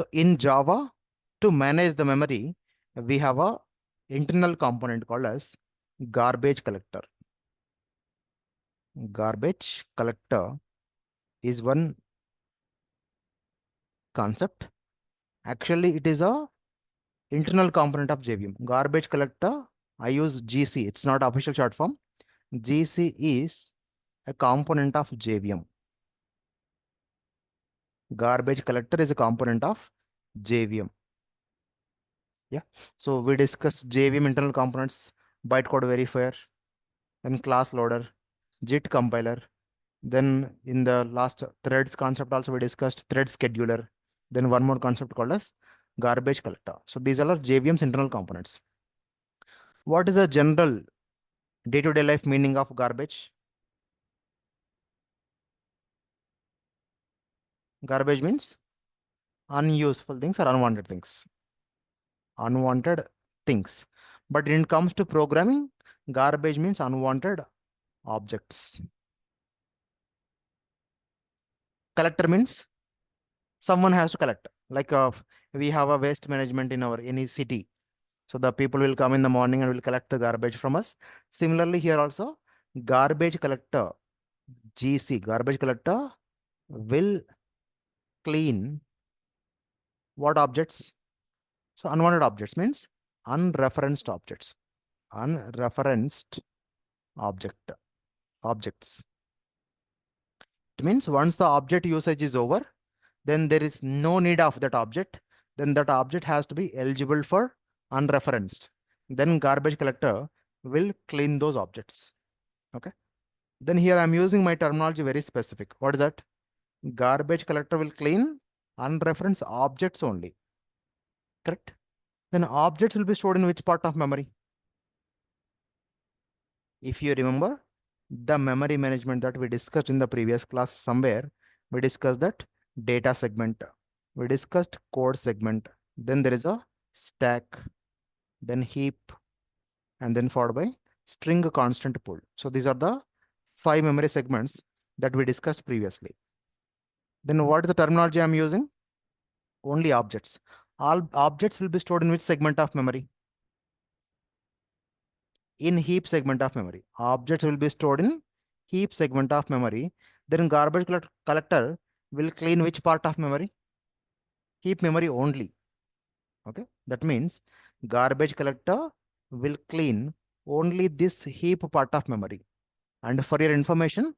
So in Java, to manage the memory, we have a internal component called as garbage collector. Garbage collector is one concept. Actually, it is a internal component of JVM. Garbage collector, I use GC. It's not official short form. GC is a component of JVM. Garbage collector is a component of JVM. Yeah. So we discussed JVM internal components, bytecode verifier, then class loader, JIT compiler. Then in the last threads concept also we discussed thread scheduler. Then one more concept called as garbage collector. So these are JVM's internal components. What is the general day-to-day life meaning of garbage? Garbage means unuseful things or unwanted things. Unwanted things. But when it comes to programming, garbage means unwanted objects. Collector means someone has to collect. Like we have a waste management in our any city. So the people will come in the morning and will collect the garbage from us. Similarly, here also, garbage collector, GC, garbage collector will clean what objects? So unwanted objects means unreferenced objects. Unreferenced objects. It means once the object usage is over, then there is no need of that object. Then that object has to be eligible for unreferenced. Then garbage collector will clean those objects. Okay. Then here I'm using my terminology very specific. What is that? Garbage collector will clean unreferenced objects only. Correct? Then objects will be stored in which part of memory? If you remember the memory management that we discussed in the previous class somewhere, we discussed that data segment. We discussed code segment. Then there is a stack, then heap, and then followed by string constant pool. So these are the 5 memory segments that we discussed previously. Then what is the terminology I'm using? Only objects. All objects will be stored in which segment of memory? In heap segment of memory. Objects will be stored in heap segment of memory. Then garbage collector will clean which part of memory? Heap memory only. Okay. That means garbage collector will clean only this heap part of memory. And for your information,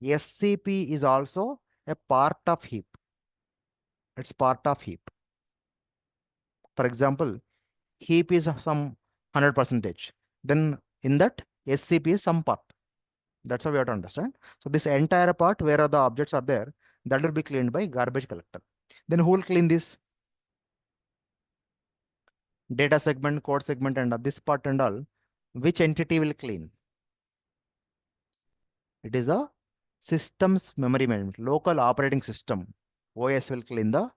SCP is also a part of heap. It's part of heap. For example, heap is some 100%. Then in that SCP is some part. That's how we have to understand. So this entire part where the objects are there, that will be cleaned by garbage collector. Then who will clean this? Data segment, code segment, and this part and all. Which entity will clean? It is a system's memory management, local operating system. OS will clean the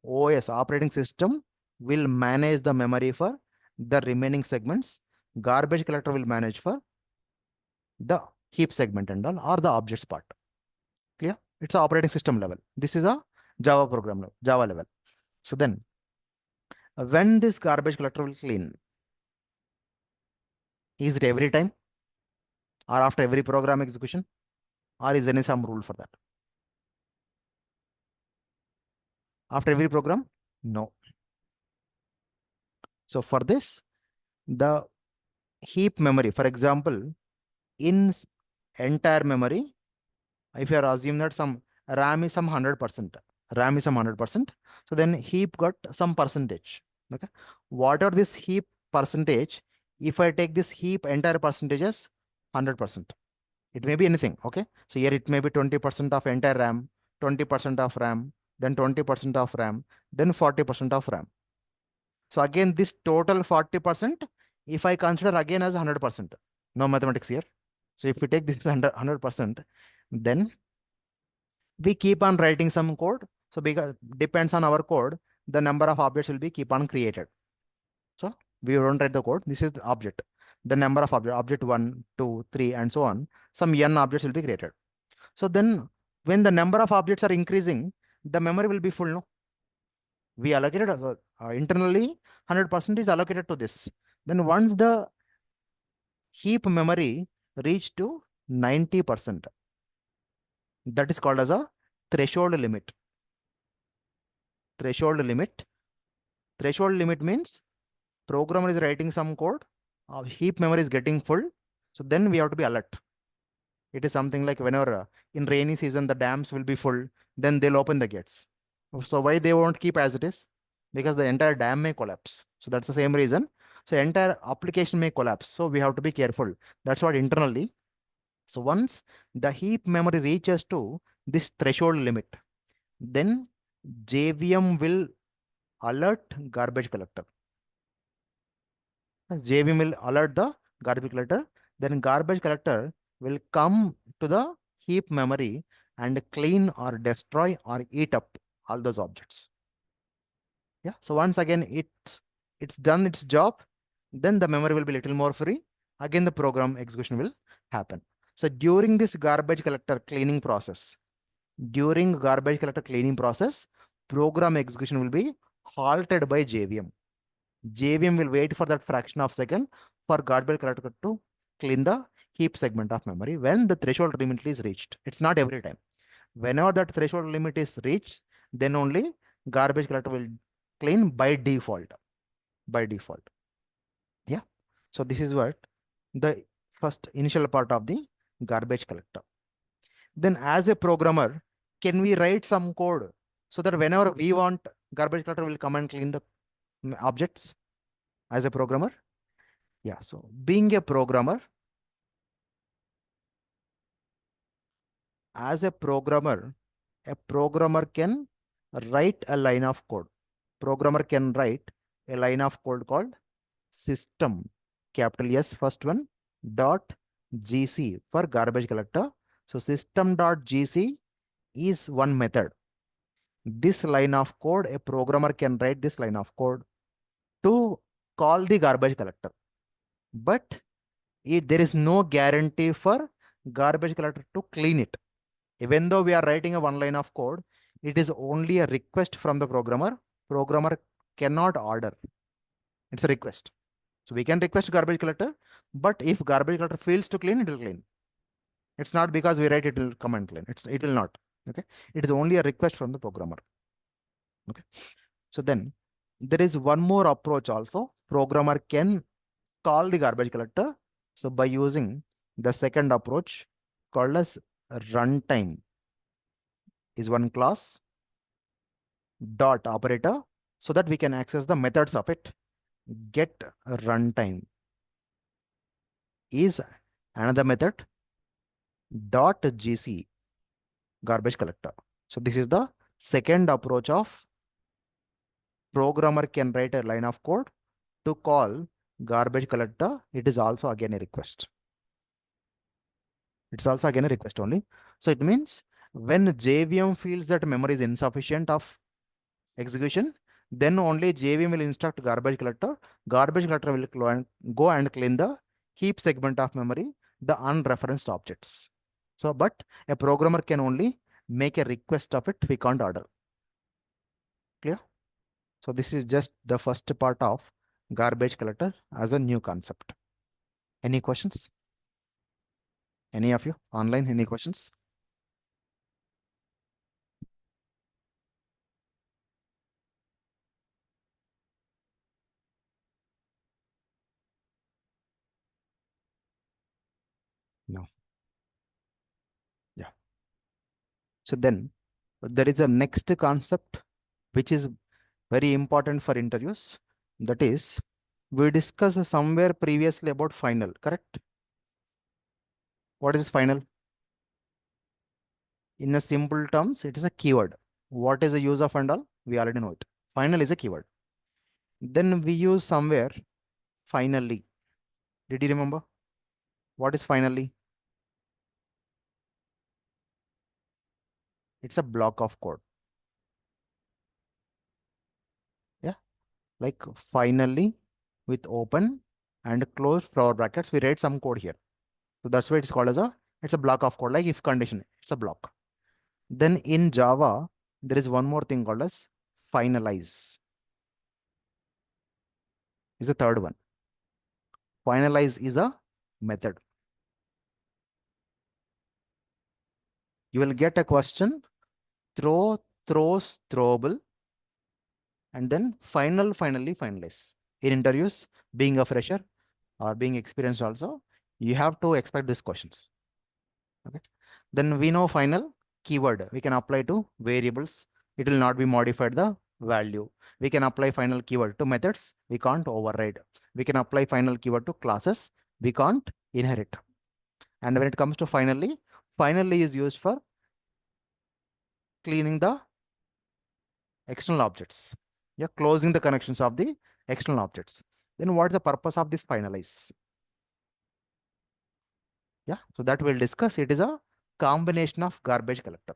OS operating system will manage the memory for the remaining segments. Garbage collector will manage for the heap segment and all or the objects part. Clear? It's a operating system level. This is a Java program level, Java level. So then when this garbage collector will clean, is it every time or after every program execution, or is there any some rule for that? After every program? No. So for this, the heap memory, for example, in entire memory, if you are assuming that some RAM is some 100%, RAM is some 100%, so then heap got some percentage. Okay. What are this heap percentage? If I take this heap entire percentage as 100%, it may be anything. Okay. So here it may be 20% of entire RAM, 20% of RAM, then 20% of RAM, then 40% of RAM. So again, this total 40%, if I consider again as 100%, no mathematics here. So if we take this 100%, then we keep on writing some code. So because depends on our code, the number of objects will be keep on created. So we don't write the code. This is the object. The number of object 1, 2, 3, and so on. Some n objects will be created. So then when the number of objects are increasing, the memory will be full, no? We allocated internally 100% is allocated to this. Then once the heap memory reach to 90%, that is called as a threshold limit. Threshold limit. Threshold limit means programmer is writing some code, heap memory is getting full. So then we have to be alert. It is something like whenever in rainy season the dams will be full, then they'll open the gates. So why they won't keep as it is? Because the entire dam may collapse. So that's the same reason. So entire application may collapse. So we have to be careful. That's what internally. So once the heap memory reaches to this threshold limit, then JVM will alert garbage collector. JVM will alert the garbage collector. Then garbage collector will come to the heap memory and clean or destroy or eat up all those objects. Yeah. So once again it's done its job, then the memory will be little more free. Again the program execution will happen. So during this garbage collector cleaning process, program execution will be halted by JVM. JVM will wait for that fraction of second for garbage collector to clean the heap segment of memory when the threshold limit is reached. It's not every time. Whenever that threshold limit is reached, then only garbage collector will clean by default. By default. Yeah. So this is what the first initial part of the garbage collector. Then as a programmer, can we write some code so that whenever we want, garbage collector will come and clean the objects as a programmer? Yeah. So being a programmer, as a programmer can write a line of code. Programmer can write a line of code called system, capital S first one, dot gc for garbage collector. So system dot gc is one method. This line of code, a programmer can write this line of code to call the garbage collector. But there is no guarantee for garbage collector to clean it. Even though we are writing a one line of code, it is only a request from the programmer. Programmer cannot order. It's a request. So we can request garbage collector, but if garbage collector fails to clean, it will clean. It's not because we write it will come and clean. It will not. Okay. It is only a request from the programmer. Okay. So then there is one more approach also. Programmer can call the garbage collector. So by using the second approach called as runtime is one class dot operator so that we can access the methods of it. Get runtime is another method dot gc garbage collector. So this is the second approach of programmer can write a line of code to call garbage collector. It is also again a request. It's also again a request only. So it means when JVM feels that memory is insufficient of execution, then only JVM will instruct garbage collector. Garbage collector will go and clean the heap segment of memory, the unreferenced objects. So, but a programmer can only make a request of it. We can't order. Clear? So this is just the first part of garbage collector as a new concept. Any questions? Any of you online? Any questions? No. Yeah. So then there is a next concept which is very important for interviews. That is, we discussed somewhere previously about final, correct? What is final? In a simple terms, it is a keyword. What is the use of and all? We already know it. Final is a keyword. Then we use somewhere finally. Did you remember? What is finally? It's a block of code. Yeah. Like finally with open and close flower brackets, we write some code here. So that's why it's called as it's a block of code, like if condition, it's a block. Then in Java, there is one more thing called as finalize is the third one. Finalize is a method. You will get a question, throw, throws, throwable, and then finally finalize. In interviews, being a fresher or being experienced also, you have to expect these questions. Okay. Then we know final keyword we can apply to variables. It will not be modified the value. We can apply final keyword to methods. We can't override. We can apply final keyword to classes. We can't inherit. And when it comes to finally is used for cleaning the external objects. Yeah, closing the connections of the external objects. Then what's the purpose of this finalize? Yeah, so that we'll discuss. It is a combination of garbage collector.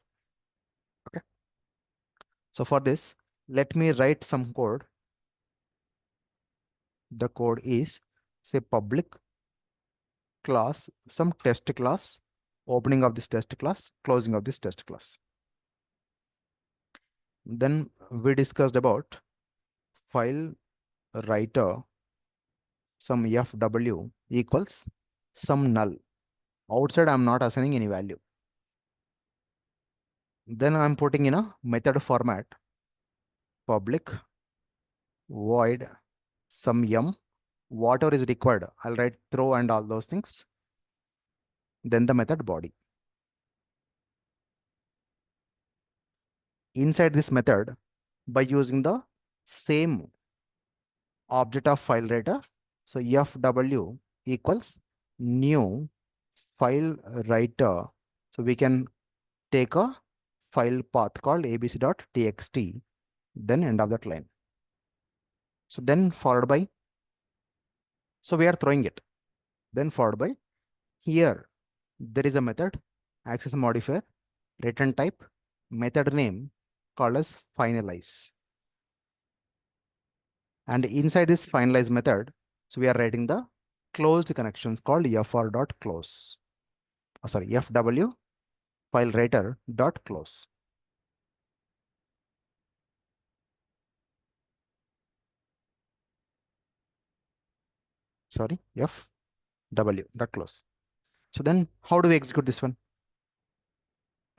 Okay. So for this, let me write some code. The code is say public class, some test class, opening of this test class, closing of this test class. Then we discussed about file writer, some fw equals some null. Outside, I'm not assigning any value. Then I'm putting in a method format, public void some whatever is required. I'll write throw and all those things. Then the method body. Inside this method, by using the same object of file writer, so fw equals new file writer. So we can take a file path called abc.txt, then end of that line. So then followed by, so we are throwing it. Then followed by, here there is a method, access modifier, return type, method name called as finalize. And inside this finalize method, so we are writing the closed connections called fr.close. Oh, sorry, fw file writer dot close. Sorry, fw dot close. So then how do we execute this one?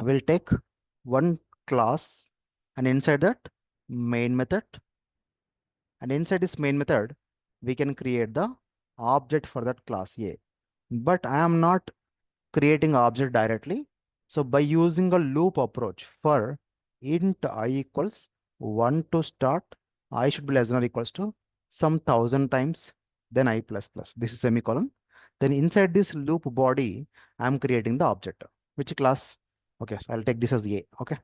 We'll take one class and inside that main method, and inside this main method we can create the object for that class A. But I am not creating object directly. So by using a loop approach for int I equals 1 to start, I should be less than or equals to some 1000 times, then I plus plus. This is semicolon. Then inside this loop body, I'm creating the object. Which class? Okay, so I'll take this as A. Okay.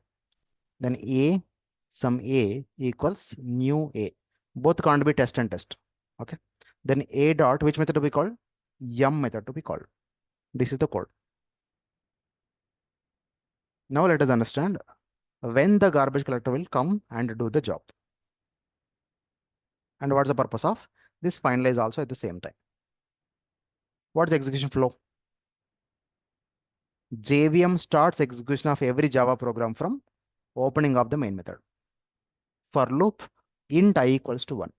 Then A, some A equals new A. Both can't be test and test. Okay. Then A dot, which method to be called? Yum method to be called. This is the code. Now let us understand when the garbage collector will come and do the job. And what's the purpose of this finalize also at the same time. What's the execution flow? JVM starts execution of every Java program from opening of the main method. For loop, int I equals to 1.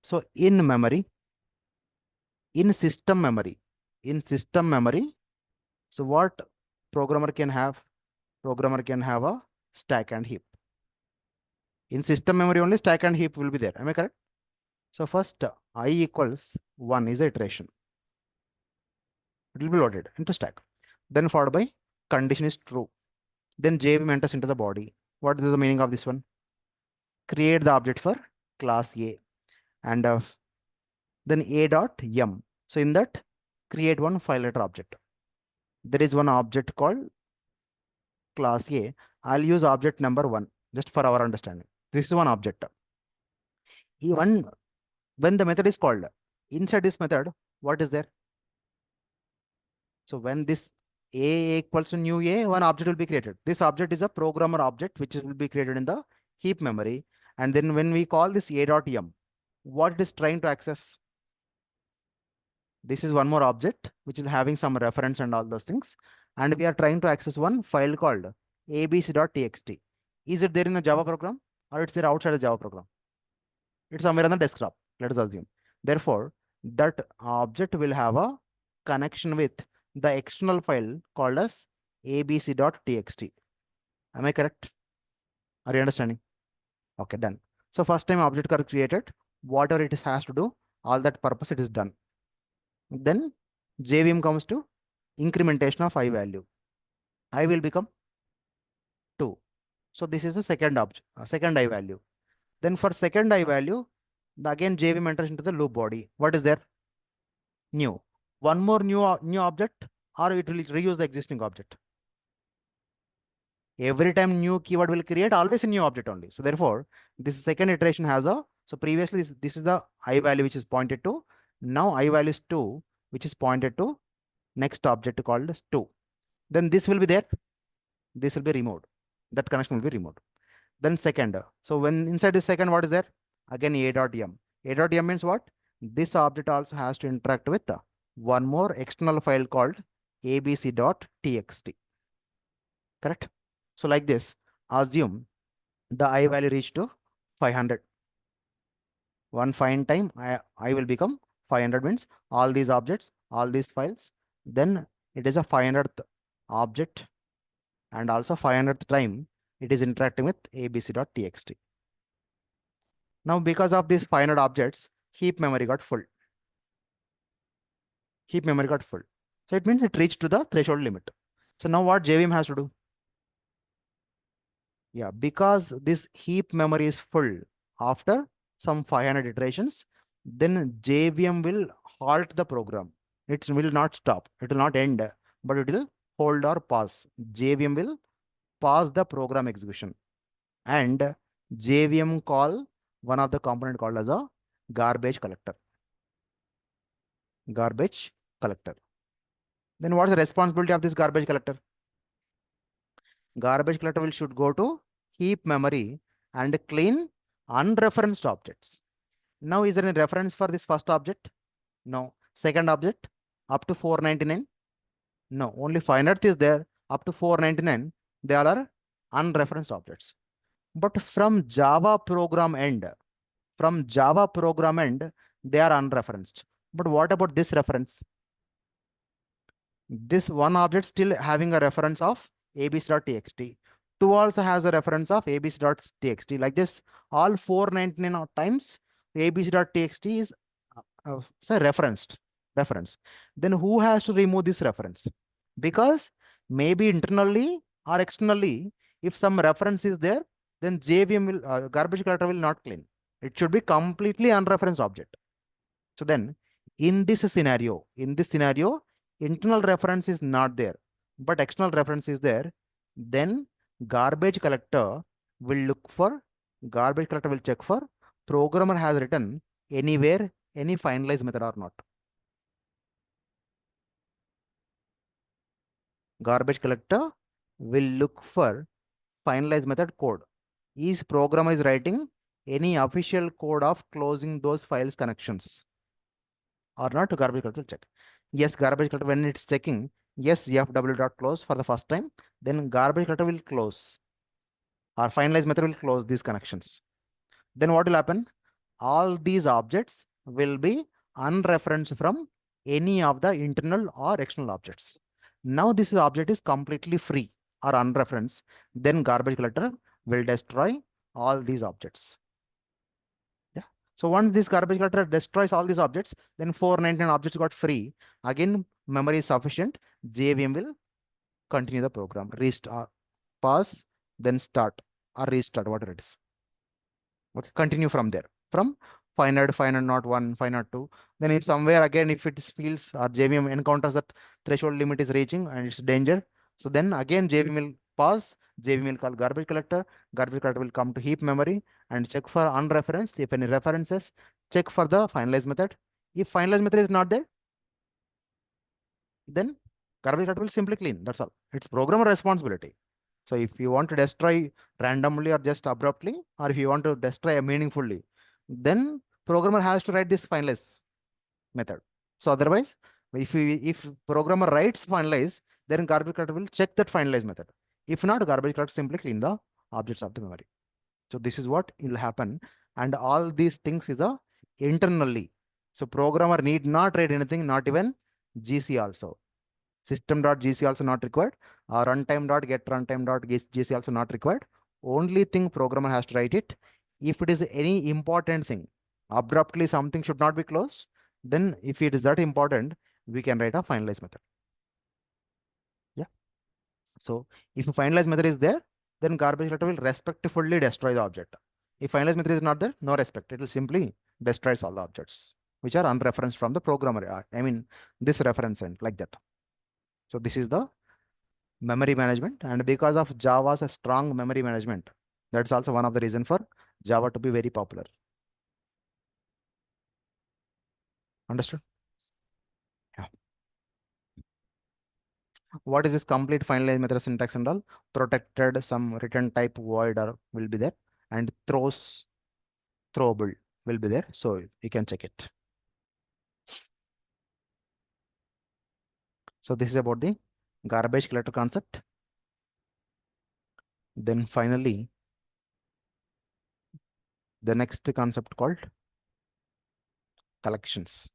So in memory, in system memory, so what programmer can have? Programmer can have a stack and heap. In system memory only stack and heap will be there. Am I correct? So first I equals 1 is iteration. It will be loaded into stack. Then followed by condition is true. Then JVM enters into the body. What is the meaning of this one? Create the object for class A. And then A dot yum. So in that, create one file letter object. There is one object called class A. I'll use object number 1 just for our understanding. This is one object. Even when the method is called, inside this method, what is there? So when this A equals to new A, one object will be created. This object is a programmer object which will be created in the heap memory. And then when we call this A.yum, what it is trying to access? This is one more object which is having some reference and all those things. And we are trying to access one file called abc.txt. Is it there in a Java program? or it's there outside the Java program. It's somewhere on the desktop, let us assume. Therefore, that object will have a connection with the external file called as abc.txt. Am I correct? Are you understanding? Okay, done. So first time object got created, whatever it is has to do, all that purpose it is done. Then JVM comes to incrementation of I value. I will become 2. So this is the second object, second I value. Then for second I value, again JVM enters into the loop body. What is there? New. One more new object, or it will reuse the existing object. Every time new keyword will create, always a new object only. So therefore, this second iteration has a, so previously this is the I value which is pointed to. Now I value is 2, which is pointed to next object called as 2. Then this will be there. This will be removed. That connection will be removed. Then second. So when inside the second, what is there? Again, a.m. A.m means what? This object also has to interact with one more external file called abc.txt. Correct? So like this, assume the I value reached to 500. One fine time, I will become 500 means all these objects, all these files. Then it is a 500th object, and also 500th time it is interacting with abc.txt. Now, because of these 500 objects, heap memory got full. Heap memory got full. So it means it reached to the threshold limit. So now what JVM has to do? Yeah, because this heap memory is full after some 500 iterations, then JVM will halt the program. It will not stop. It will not end, but it will hold or pause. JVM will pause the program execution. And JVM call one of the component called as a garbage collector. Garbage collector. Then what is the responsibility of this garbage collector? Garbage collector will should go to heap memory and clean unreferenced objects. Now, is there any reference for this first object? No. Second object, up to 499? No. Only 500th is there, up to 499. They all are unreferenced objects. But from Java program end, they are unreferenced. But what about this reference? This one object still having a reference of abc.txt. 2 also has a reference of abc.txt. Like this, all 499 times abc.txt is say referenced. Reference. Then who has to remove this reference? Because maybe internally or externally, if some reference is there, then JVM will garbage collector will not clean. It should be completely unreferenced object. So then, in this scenario, internal reference is not there, but external reference is there. Then garbage collector will check for programmer has written anywhere any finalize method or not. Garbage collector will look for finalize method code. Is programmer is writing any official code of closing those files connections or not? Garbage collector will check. Yes, garbage collector, when it's checking, yes, fw.close for the first time, then garbage collector will close or finalize method will close these connections. Then what will happen? All these objects will be unreferenced from any of the internal or external objects. Now this object is completely free or unreferenced. Then garbage collector will destroy all these objects. Yeah. So once this garbage collector destroys all these objects, then 499 objects got free. Again, memory is sufficient. JVM will continue the program. Restart, pause, then start or restart, whatever it is. Okay, continue from there. From 500, 501, 502. Then if somewhere again, if it feels or JVM encounters that threshold limit is reaching and it's danger, so then again JVM will pause, JVM will call garbage collector will come to heap memory and check for unreferenced. If any references, check for the finalize method. If finalize method is not there, then garbage collector will simply clean. That's all. It's programmer responsibility. So if you want to destroy randomly or just abruptly, or if you want to destroy meaningfully, then programmer has to write this finalize method. So otherwise, if programmer writes finalize, then garbage collector will check that finalize method. If not, garbage collector simply clean the objects of the memory. So this is what will happen. And all these things is a internally. So programmer need not write anything, not even GC also. System.gc also not required. Runtime dot get runtime dot gc also not required. Only thing programmer has to write it. If it is any important thing, abruptly something should not be closed. Then if it is that important, we can write a finalize method. Yeah. So if a finalize method is there, then garbage collector will respectfully destroy the object. If finalize method is not there, no respect. It will simply destroys all the objects which are unreferenced from the programmer. I mean, this reference end like that. So this is the memory management, and because of Java's a strong memory management, that's also one of the reason for Java to be very popular. Understood? Yeah. What is this complete finalize method syntax and all? Protected some return type void or will be there, and throwable will be there. So you can check it. So this is about the garbage collector concept. Then finally, the next concept called collections.